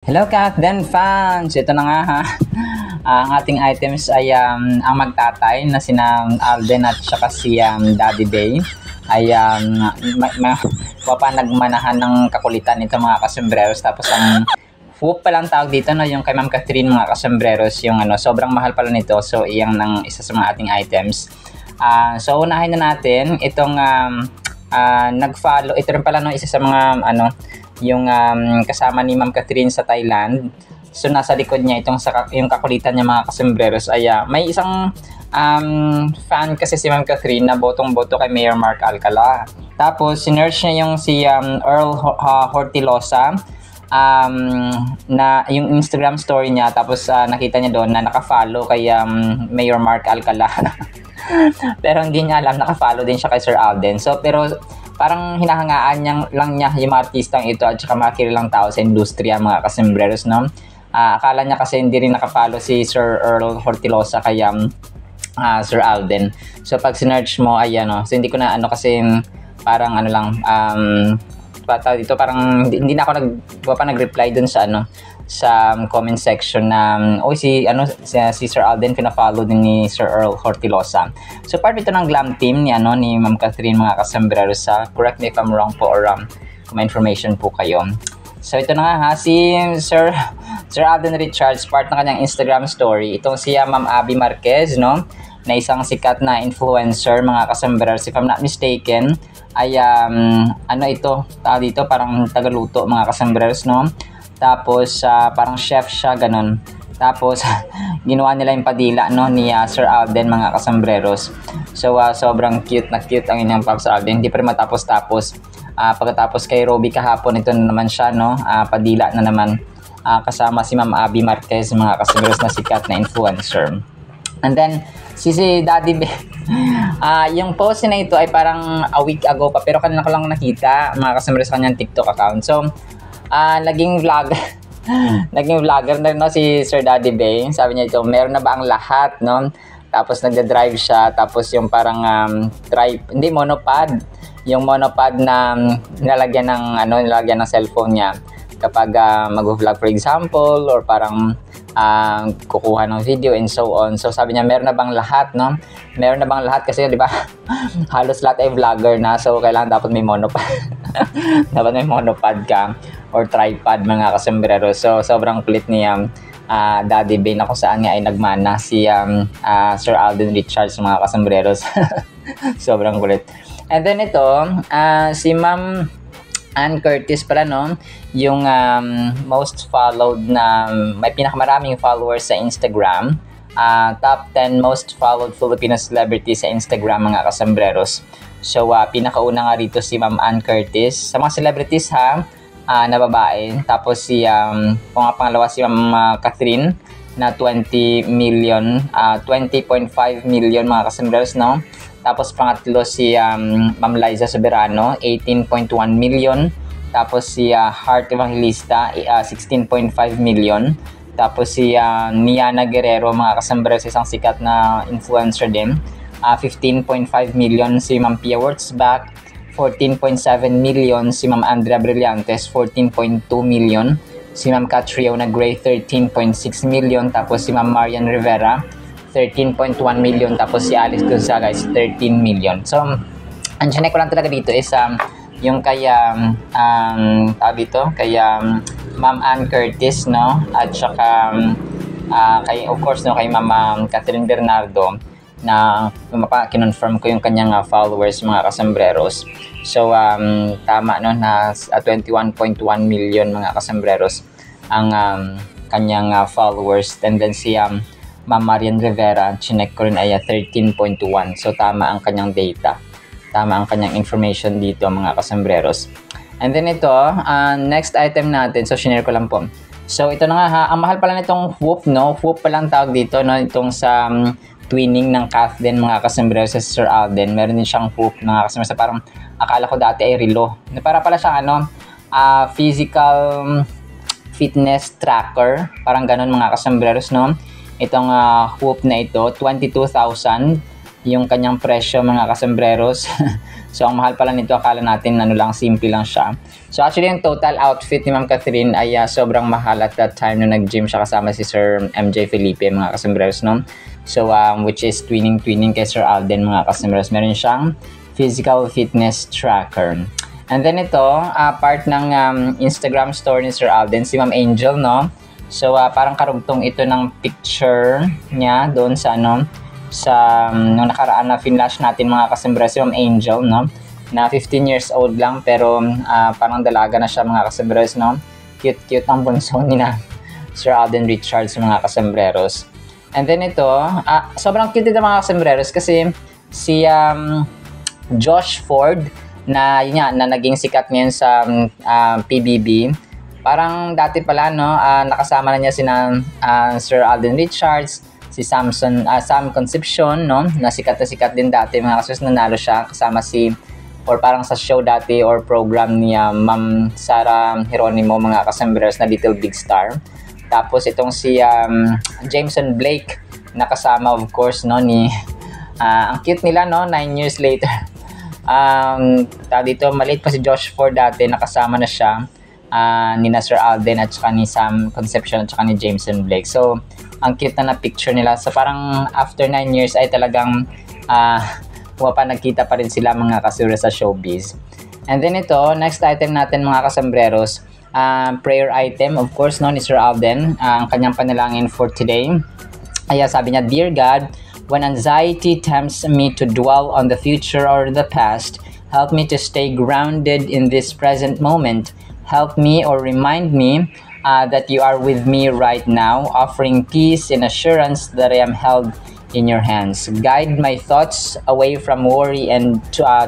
Hello Kakden fans! Ito na nga ha. Ang ating items ay ang magtatay na sina Alden at saka si Daddy Bay ay papanagmanahan ng kakulitan ito mga kasembreros. Tapos ang whoop pa lang tawag dito no, yung kay Ma'am Catherine mga kasembreros, yung sobrang mahal pala nito. So iyang ng isa sa mga ating items. So unahin na natin itong nag-follow. Ito rin pala no, isa sa mga yung kasama ni Ma'am Catherine sa Thailand. So nasa likod niya yung kakulitan niya mga kasembreros ay may isang fan kasi si Ma'am Catherine na botong-boto kay Mayor Mark Alcala. Tapos sinearch niya yung si Earl Hortilosa na yung Instagram story niya, tapos nakita niya doon na naka-follow kay Mayor Mark Alcala. Pero hindi niya alam naka-follow din siya kay Sir Alden. So pero parang hinahangaan lang niya yung mga artistang ito at saka mga kilalang tao sa industriya mga kasembreros, no? Akala niya kasi hindi rin nakapalo si Sir Earl Hortilosa kay Sir Alden. So pag sinearch mo ay so hindi ko na kasi parang dito parang hindi na ako nag-reply dun sa sa comment section na si Sir Alden pina-follow din ni Sir Earl Hortilosa. So part ito ng glam team ni ni Ma'am Catherine mga kasembreros. Correct me if I'm wrong po or kung may information po kayo. So ito na nga ha, si Sir Alden Richards, part ng kanyang Instagram story. Itong si Ma'am Abby Marquez, no, na isang sikat na influencer mga kasembreros, if I'm not mistaken ay dito parang tagaluto mga kasembreros, no. Tapos parang chef siya ganun. Tapos ginawa nila yung padila no ni Sir Alden mga kasembreros. So sobrang cute ang inyong pag Sir Alden. Hindi pa rin matapos-tapos. Pagkatapos kay Robbie kahapon, ito na naman siya no, padila na naman kasama si Ma'am Abby Marquez mga kasembreros na sikat na influencer. And then si Daddy yung post na ito ay parang a week ago pa, pero kanina ko lang nakita mga kasembreros sa kanyang TikTok account. So naging vlogger na no si Sir Daddy Bay. Sabi niya ito, meron na ba ang lahat no? Tapos nagda-drive siya, tapos yung parang monopod. Yung monopod na nilalagyan ng cellphone niya kapag mag-vlog for example, or parang kukuha ng video and so on. So sabi niya meron na bang lahat no? Meron na bang lahat kasi 'di ba? Halos lahat ay vlogger na, so kailangan dapat may monopod. Dapat may monopod ka or tripod mga kasembreros. So sobrang kulit ni Daddy Bay na kung saan nga ay nagmana si Sir Alden Richards mga kasembreros. Sobrang kulit. And then ito si Ma'am Ann Curtis pala no, yung most followed na may pinakamaraming followers sa Instagram. Top 10 most followed Filipino celebrity sa Instagram mga kasembreros. So pinakauna nga rito si Ma'am Ann Curtis sa mga celebrities na babae. Tapos si pangalawa si Ma'am Catherine na 20.5 million mga kasembreros no. Tapos pangatlo si Ma'am Liza Soberano 18.1 million. Tapos si Heart Evangelista 16.5 million. Tapos si Niana Guerrero mga kasembreros, isang sikat na influencer din, 15.5 million. Si Ma'am Pia Wurtzbach 14.7 million. Si Ma'am Andrea Brillantes 14.2 million. Si Ma'am Catriona Gray 13.6 million. Tapos si Ma'am Marian Rivera 13.1 million. Tapos si Alice Gonzaga is 13 million. So ang chinek ko lang talaga dito is yung kay Ma'am Ann Curtis no, at saka kay of course no, kay Ma'am Catherine Bernardo na kinonfirm ko yung kanyang followers mga kasembreros. So tama no, na 21.1 million mga kasembreros ang kanyang followers. And then si Ma'am Marian Rivera, chinek ko rin ay 13.1. So tama ang kanyang data. Tama ang kanyang information dito mga kasembreros. And then ito, next item natin. So shinare ko lang po. So ito na nga ha, ang mahal pala nitong whoop no. Whoop pa lang tawag dito no, itong sa twinning ng Catherine mga kasembreros sa Sir Alden. Meron din siyang whoop mga kasembreros. Parang akala ko dati ay relo. Para pala siyang physical fitness tracker. Parang ganun mga kasembreros no. Itong whoop na ito, 22,000 yung kanyang presyo mga kasembreros. So ang mahal pala nito, akala natin ano lang, simple lang siya. So actually yung total outfit ni Ma'am Catherine ay sobrang mahal at that time nung nag-gym siya kasama si Sir MJ Felipe mga kasembreros, no? So which is twinning kay Sir Alden mga kasembreros. Meron siyang physical fitness tracker. And then ito, part ng Instagram story ni Sir Alden, si Ma'am Angel, no? So parang karugtong ito ng picture niya doon sa nung nakaraan na finlash natin mga kasembreros, si Ma'am Angel, no? Na 15 years old lang pero parang dalaga na siya mga kasembreros, no? Cute ang bunso ni na Sir Alden Richards mga kasembreros. And then ito, sobrang cute ito mga kasembreros kasi si Josh Ford na yun nga, na naging sikat ngayon sa PBB. Parang dati pala, no, nakasama na niya sina Sir Alden Richards, si Sam Concepcion, no, na sikat din dati mga kasus, nanalo siya kasama or parang sa show dati or program ni Ma'am Sara Geronimo mga kasembreros na Little Big Star. Tapos itong si Jameson Blake na kasama of course, no, ni ang cute nila, no, 9 years later. Dito maliit pa si Josh Ford dati, nakasama na siya ni Sir Alden at saka ni Sam Concepcion at saka ni Jameson Blake. So ang cute na picture nila. So parang after 9 years ay talagang nagkita pa rin sila mga kasembreros sa showbiz. And then ito, next item natin mga kasembreros, prayer item of course, no, ni Sir Alden. Ang kanyang panalangin for today ay sabi niya, Dear God, when anxiety tempts me to dwell on the future or the past, help me to stay grounded in this present moment. Help me or remind me that you are with me right now, offering peace and assurance that I am held in your hands. Guide my thoughts away from worry and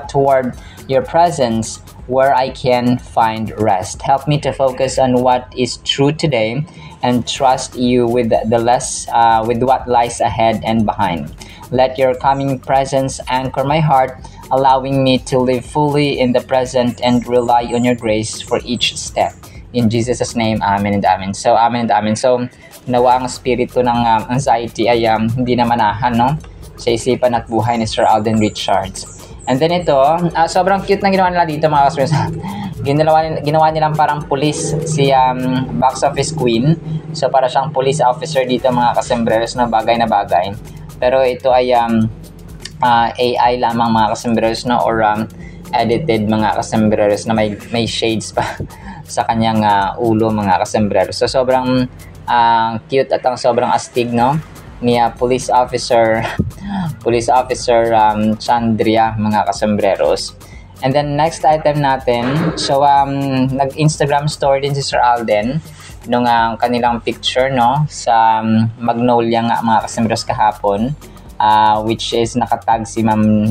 toward your presence where I can find rest. Help me to focus on what is true today and trust you with what lies ahead and behind. Let your coming presence anchor my heart, allowing me to live fully in the present and rely on your grace for each step. In Jesus' name, Amen and Amen. So, Amen and Amen. So, nawa ang spirito ng anxiety ay hindi na manahan, no, sa isipan at buhay ni Sir Alden Richards. And then ito, sobrang cute na ginawa nila dito mga kasembreros. Ginawa nilang parang police si box office queen. So, para siyang police officer dito mga kasembreros, na bagay na bagay. Pero ito ay AI lamang mga kasembreros, no, or edited mga kasembreros na may shades pa sa kanyang ulo mga kasembreros. So sobrang cute at ang sobrang astig, no, ni police officer Chandria mga kasembreros. And then next item natin, so nag-Instagram story din si Sir Alden nung kanilang picture, no, sa Magnolia nga mga kasembreros kahapon, which is nakatag si Ma'am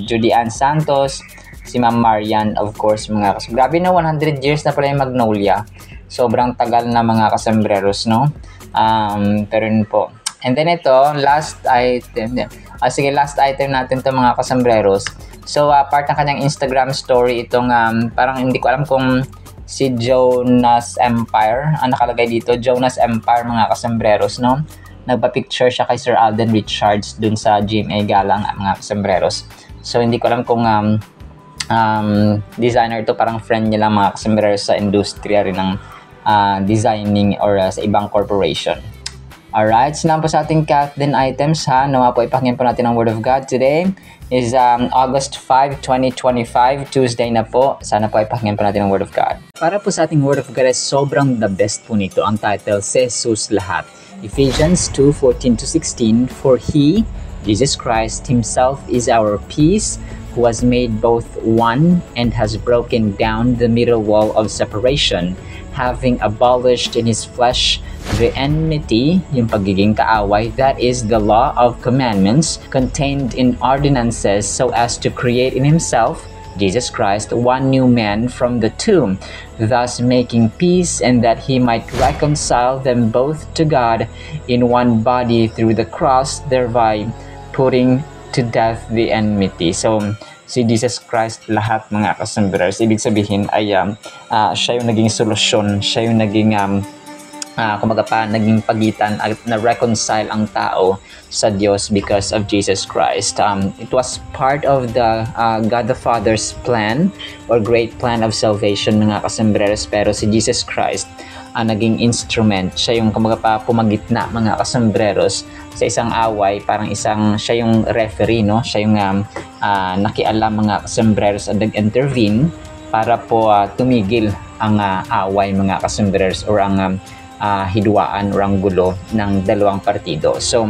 Judy Ann Santos, si Ma'am Marian, of course mga kasembreros. Grabe na, 100 years na pala yung Magnolia. Sobrang tagal na mga kasembreros, no? Pero yun po. And then ito, last item natin to mga kasembreros. So part ng kanyang Instagram story itong parang hindi ko alam kung si Jonas Empire, nakalagay dito, Jonas Empire mga kasembreros, no? Nagpa-picture siya kay Sir Alden Richards dun sa GMA Gala mga kasembreros. So hindi ko alam kung designer to, parang friend niya lang mga kasembreros sa industriya rin ng designing or sa ibang corporation. Alright, so naman po sa ating Kathleen items ha. Nawa po ipakinggan po natin ang Word of God. Today is August 5, 2025, Tuesday na po. Sana po ipakinggan po natin ang Word of God. Para po sa ating Word of God, sobrang the best po nito. Ang title, Si Jesus Lahat. Ephesians 2:14-16, For He, Jesus Christ Himself, is our peace, who has made both one and has broken down the middle wall of separation, having abolished in His flesh the enmity, yung pagiging kaaway, that is the law of commandments contained in ordinances, so as to create in Himself, Jesus Christ, one new man from the two, thus making peace, and that He might reconcile them both to God in one body through the cross, thereby putting to death the enmity. So, si Jesus Christ lahat mga kasembreros, ibig sabihin ay siya yung naging solusyon, siya yung naging kumbaga pa, naging pagitan at na-reconcile ang tao sa Diyos because of Jesus Christ. It was part of the God the Father's plan or great plan of salvation, mga kasambreros, pero si Jesus Christ naging instrument. Siya yung kumbaga pa pumagitna, mga kasambreros, sa isang away. Parang siya yung referee, no? Siya yung nakialam, mga kasambreros, at nag-intervene para po tumigil ang away, mga kasambreros, or ang hidwaan or ang gulo ng dalawang partido. So,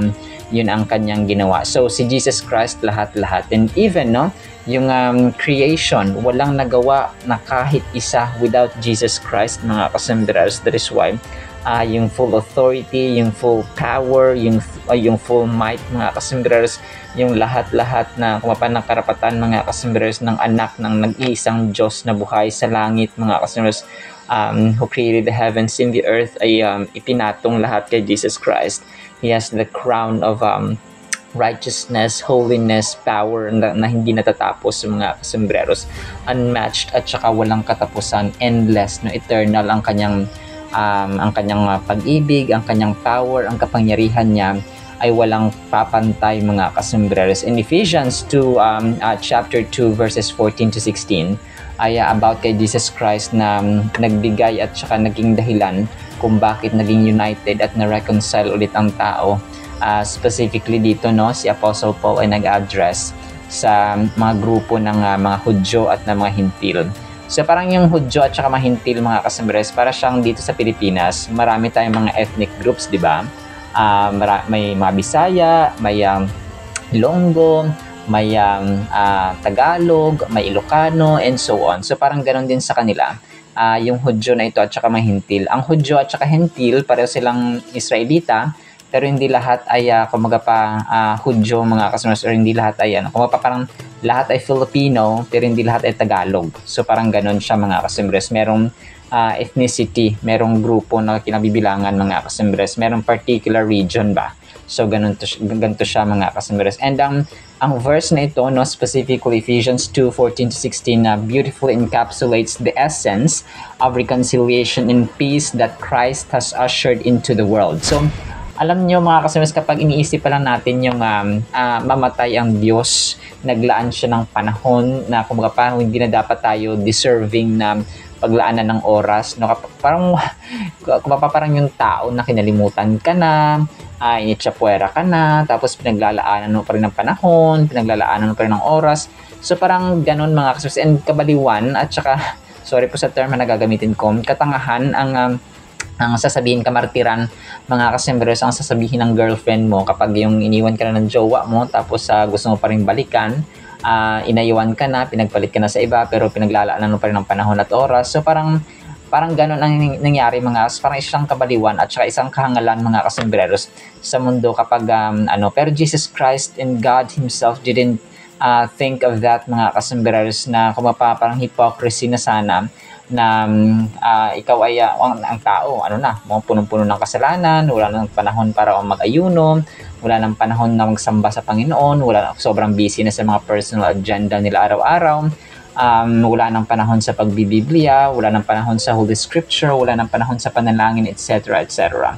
yun ang kanyang ginawa. So, si Jesus Christ lahat-lahat. And even, no, yung creation, walang nagawa na kahit isa without Jesus Christ, mga kasambreros. That is why yung full authority, yung full power, yung full might, mga kasambreros, yung lahat-lahat na kumapan ng karapatan, mga kasambreros, ng anak ng nag-iisang Diyos na buhay sa langit, mga kasambreros, who created the heavens and the earth, ay ipinatong lahat kay Jesus Christ. He has the crown of righteousness, holiness, power na hindi natatapos, mga kasambreros. Unmatched at saka walang katapusan, endless, no, eternal ang kanyang pag-ibig, ang kanyang power, ang kapangyarihan niya ay walang papantay, mga kasambreros. In Ephesians 2, chapter 2, verses 14 to 16, ay about kay Jesus Christ na nagbigay at saka naging dahilan kung bakit naging united at na-reconcile ulit ang tao. Specifically dito, no, si Apostle Paul ay nag-address sa mga grupo ng mga Hudyo at ng mga Hintil. So parang yung Hudyo at saka mga Hintil, mga kasambreros, para siyang dito sa Pilipinas, marami tayong mga ethnic groups, di ba? May mga Bisaya, may Ilonggo, may Tagalog, may Ilocano, and so on. So parang ganoon din sa kanila, yung Hudyo na ito at saka mga Hintil. Ang Hudyo at saka Hintil, pareho silang Israelita, pero hindi lahat ay kumaga pa Hudyo, mga kasambreros, or hindi lahat ay kumaga pa parang lahat ay Filipino, pero hindi lahat ay Tagalog. So parang ganoon siya, mga kasambreros. Merong ethnicity, merong grupo na kinabibilangan, mga kasambreros, merong particular region ba. So ganito siya, mga kasambreros. And ang verse na ito, no, specifically Ephesians 2:14 to 16, beautifully encapsulates the essence of reconciliation and peace that Christ has ushered into the world. So alam niyo, mga kasambreros, kapag iniisip pa lang natin yung mamatay ang Diyos, naglaan siya ng panahon na kumbaga pa hindi na dapat tayo deserving na paglaanan ng oras, no? Parang parang yung tao na kinalimutan ka na, initsapwera ka na, tapos pinaglalaanan mo pa rin ng panahon, pinaglalaanan mo pa rin ng oras. So parang ganun, mga kasambreros, and kabaliwan at saka, sorry po sa term na nagagamitin ko, katangahan ang sasabihin, kamartiran, mga kasambreros, ang sasabihin ng girlfriend mo kapag yung iniwan ka na ng jowa mo, tapos gusto mo pa rin balikan, inaiwan ka na, pinagpalit ka na sa iba, pero pinaglalaanan mo pa rin ng panahon at oras. So parang ganun ang nangyari, parang isang kabaliwan at saka isang kahangalan, mga kasambreros, sa mundo kapag pero Jesus Christ and God Himself didn't think of that, mga kasambreros, na parang hypocrisy na sana na ikaw ay ang tao, punong-puno ng kasalanan, wala nang panahon para mag-ayuno, wala nang panahon na magsamba sa Panginoon, sobrang busy na sa mga personal agenda nila araw-araw, wala nang panahon sa pagbibiblia, wala nang panahon sa Holy Scripture, wala nang panahon sa panalangin, etc., etc.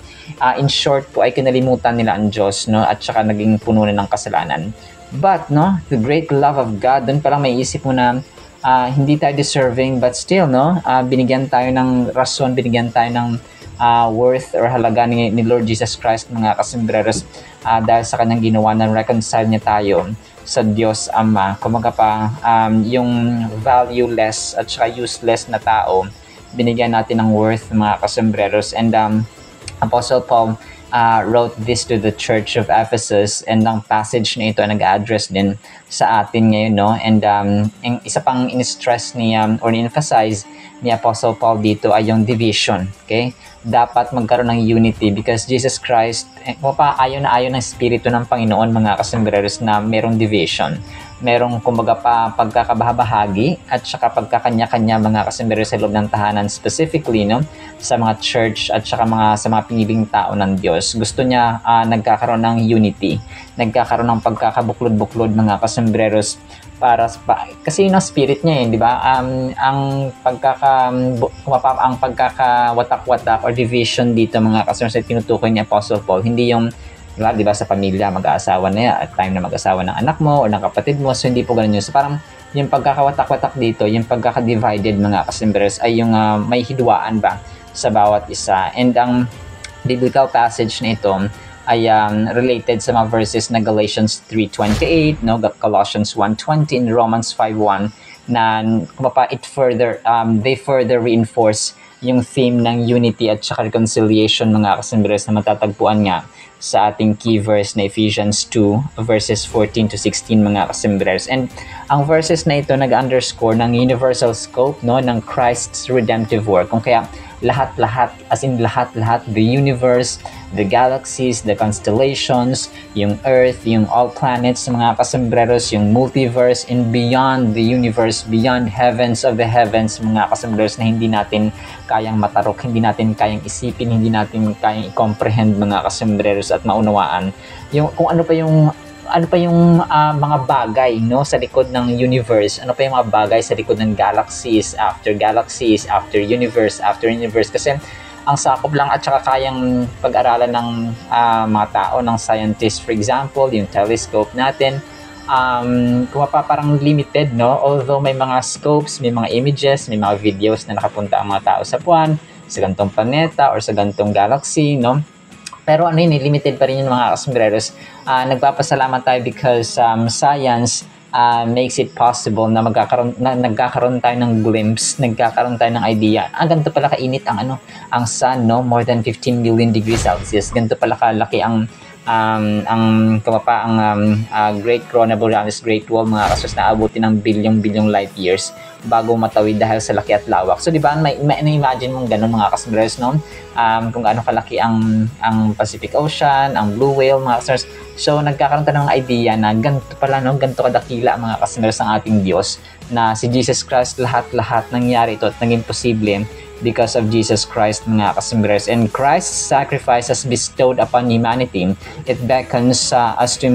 In short po, ay kinalimutan nila ang Diyos, no, at saka naging puno na ng kasalanan. But, no, the great love of God, doon parang may isip mo na hindi tayo deserving, but still, no, binigyan tayo ng rason, binigyan tayo ng worth or halaga ni Lord Jesus Christ, mga kasambreros, dahil sa kanyang ginawa na reconcile niya tayo sa Diyos Ama. Kumaga pa, yung valueless at saka useless na tao, binigyan natin ng worth, mga kasambreros. And Apostle Paul wrote this to the Church of Ephesus, and ang passage na ito ay nag-address din sa atin ngayon, no? And isa pang in-stress niya or in-emphasize ni Apostle Paul dito ay yung division, okay? Dapat magkaroon ng unity because Jesus Christ, ayaw ng Espiritu ng Panginoon, mga kasambreros, na merong division, merong kumbaga pa pagkakabahabahagi at saka pagkakanya-kanya mga kasembero sa loob ng tahanan, specifically no sa mga church at saka sa mga piniling tao ng Diyos. Gusto niya nagkakaroon ng unity, nagkakaroon ng pagkakabuklod-buklod mga kasembreros kasi yun ang spirit niya di ba? Ang pagkakawatak-watak or division dito mga kasembreros ay tinutukoy ni Apostle Paul, hindi yung di ba sa pamilya, mag-aasawa na yan, at time na mag-asawa ng anak mo o ng kapatid mo. So hindi po ganun yun. So parang yung pagkakawatak-watak dito, yung pagkaka-divided mga kasembreros ay yung may hidwaan ba sa bawat isa. And ang biblical passage na ito ay related sa mga verses na Galatians 3:28, no, Colossians 1:20, and Romans 5:1 na they further reinforce yung theme ng unity at saka reconciliation mga kasembreros na matatagpuan nga sa ating key verse na Ephesians 2 verses 14 to 16 mga kasembreros. And ang verses na ito nag-underscore ng universal scope no ng Christ's redemptive work. Kung kaya lahat-lahat, as in lahat-lahat, the universe, the galaxies, the constellations, yung earth, yung all planets mga kasembreros, yung multiverse, and beyond the universe, beyond heavens of the heavens mga kasembreros na hindi natin kayang matarok, hindi natin kayang isipin, hindi natin kayang i-comprehend mga kasembreros at maunawaan yung kung ano pa yung mga bagay no sa likod ng universe, ano pa yung mga bagay sa likod ng galaxies after universe kasi ang sakop lang at saka kayang pag-aralan ng mga tao, ng scientists, for example yung telescope natin parang limited no, although may mga scopes, may mga images, may mga videos na nakapunta ang mga tao sa buwan, sa gantong planeta or sa gantong galaxy no. Pero limited pa rin yung mga kasembreros. Nagpapasalamat tayo because science makes it possible na nagkakaroon tayo ng glimpse, nagkakaroon tayo ng idea. Ganito pala kainit ang sun, no? More than 15 million degrees Celsius. Ganito pala kalaki ang Great Corona Borealis Great Wall mga kasos na abutin ng bilyong light years bago matawid dahil sa laki at lawak. So di ba may imagine mong ganun mga kasembreros no? Kung gaano kalaki ang Pacific Ocean, ang Blue Whale mga kasembreros. So nagkakaroon tayo ng idea na ganito pala no, ganito kadakila mga kasembreros ang ating Diyos na si Jesus Christ, lahat nangyari ito at naging posible because of Jesus Christ mga kasembreros. And Christ's sacrifice has bestowed upon humanity. It beckons us to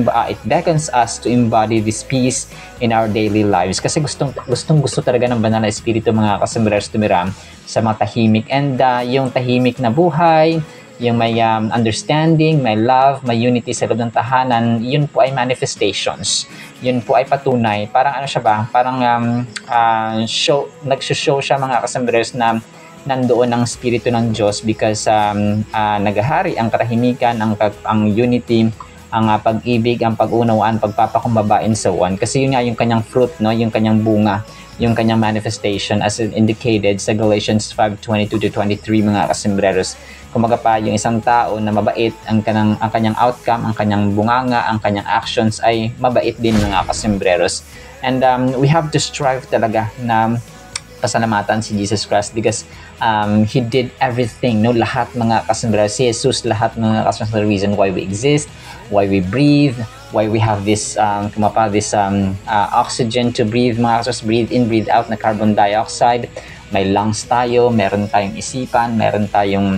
embody this peace in our daily lives. Kasi gusto talaga ng banal na espiritu mga kasembreros tumira sa mga tahimik. And yung tahimik na buhay, yung may understanding, may love, may unity sa loob ng tahanan, yun po ay manifestations. Yun po ay patunay. Parang siya ba? Parang nag-show siya mga kasembreros na nandoon ang spirito ng Diyos because naghahari ang katahimikan, ang unity, ang pag-ibig, ang pag-unawaan, pagpapakumbaba and so on. Kasi yun nga yung kanyang fruit, no? Yung kanyang bunga, yung kanyang manifestation as indicated sa Galatians 5:22 to 23 mga kasembreros. Kumaga pa yung isang tao na mabait, ang kanyang outcome, ang kanyang bunganga, ang kanyang actions ay mabait din mga kasembreros. And we have to strive talaga na pasalamatan si Jesus Christ because He did everything, no? Lahat mga kasembreros, si Jesus, lahat mga kasembreros, the reason why we exist, why we breathe, why we have this oxygen to breathe, mga kasembreros, breathe in, breathe out na carbon dioxide. May lungs tayo, meron tayong isipan, meron tayong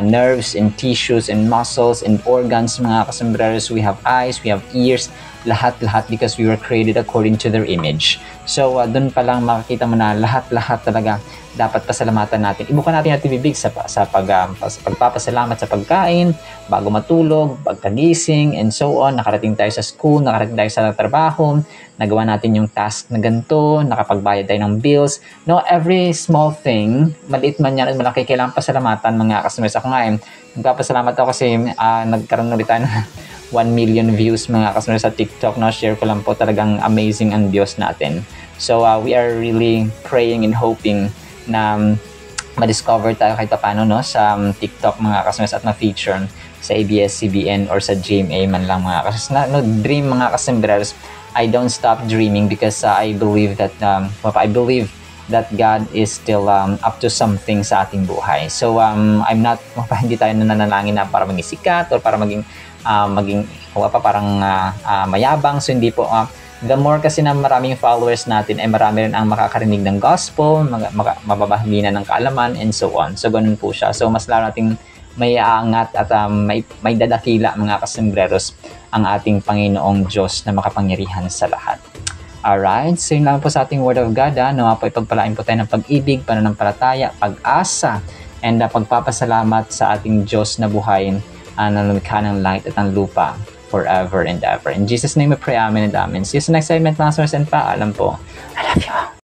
nerves and tissues and muscles and organs mga kasembreros. We have eyes, we have ears, lahat because we were created according to their image. So doon pa lang makikita mo na lahat talaga dapat pasalamatan natin. Ibukan natin natin bibig sa pagpapasalamat sa pagkain, bago matulog, pagkagising, and so on. Nakarating tayo sa school, nakarating tayo sa trabaho, nagawa natin yung task na ganito, nakapagbayad tayo ng bills. No, every small thing, maliit man yan at malaki, kailangan pasalamatan mga kasembreros. Ako nga nagpapasalamat ako kasi nagkaroon ulit tayo ng 1 million views mga kasembreros sa TikTok. No? Share ko lang po, talagang amazing ang Diyos natin. So we are really praying and hoping na ma-discover tayo kahit paano no, sa TikTok mga kasembreros at ma-feature sa ABS-CBN or sa GMA man lang mga kasembreros. Dream mga kasembreros. I don't stop dreaming because I believe that God is still up to something sa ating buhay. So I'm not, hindi tayo nananalangin na para maging sikat or para maging parang mayabang. So hindi po, The more kasi na maraming followers natin ay marami rin ang makakarinig ng gospel, mababahagi na ng kaalaman, and so on. So, ganun po siya. So, mas lalo nating may aangat at may dadakila mga kasembreros ang ating Panginoong Diyos na makapangyarihan sa lahat. Alright, so yun lang po sa ating Word of God. Nawa po ipagpalain po tayo ng pag-ibig, pananampalataya, pag-asa, and pagpapasalamat sa ating Diyos na buhay na lumikha ng langit at ng lupa forever and ever. In Jesus' name we pray, amen and amen. See you sa next segment, mga source, and paalam po. I love you.